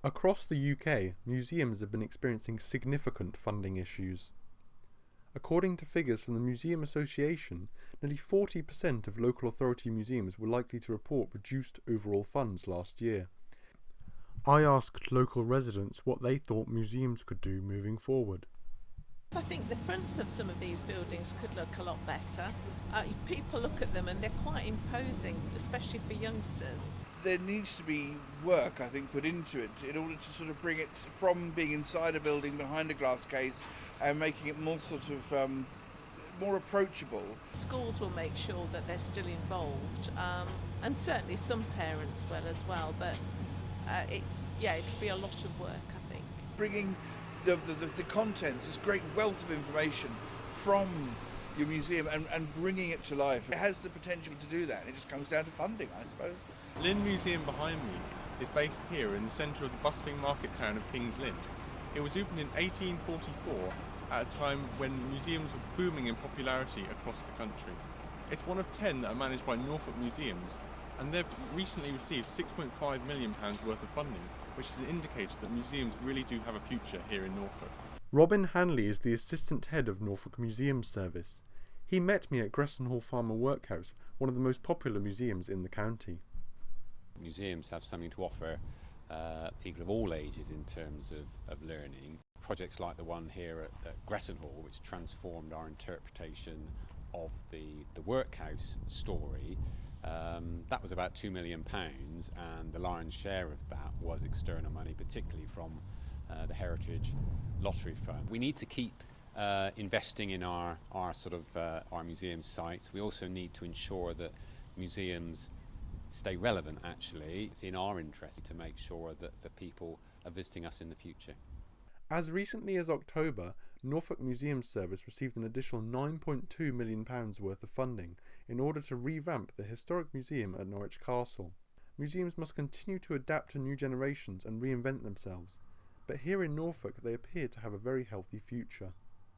Across the UK, museums have been experiencing significant funding issues. According to figures from the Museum Association, nearly 40% of local authority museums were likely to report reduced overall funds last year. I asked local residents what they thought museums could do moving forward. I think the fronts of some of these buildings could look a lot better. People look at them and they're quite imposing, especially for youngsters. There needs to be work, I think, put into it in order to sort of bring it from being inside a building behind a glass case and making it more sort of more approachable. Schools will make sure that they're still involved, and certainly some parents will as well. But it'll be a lot of work, I think. Bringing the contents, this great wealth of information from your museum and bringing it to life. It has the potential to do that. It just comes down to funding, I suppose. Lynn Museum behind me is based here in the centre of the bustling market town of King's Lynn. It was opened in 1844 at a time when museums were booming in popularity across the country. It's one of 10 that are managed by Norfolk Museums, and they've recently received £6.5 million worth of funding, which is an indicator that museums really do have a future here in Norfolk. Robin Hanley is the assistant head of Norfolk Museums Service. He met me at Gressenhall Farmer Workhouse, one of the most popular museums in the county. Museums have something to offer people of all ages in terms of learning. Projects like the one here at Gressenhall, which transformed our interpretation of the workhouse story, that was about £2 million, and the lion's share of that was external money, particularly from the Heritage Lottery Fund. We need to keep investing in our museum sites. We also need to ensure that museums stay relevant. Actually, it's in our interest to make sure that the people are visiting us in the future. As recently as October, Norfolk Museums Service received an additional £9.2 million worth of funding in order to revamp the historic museum at Norwich Castle. Museums must continue to adapt to new generations and reinvent themselves, but here in Norfolk they appear to have a very healthy future.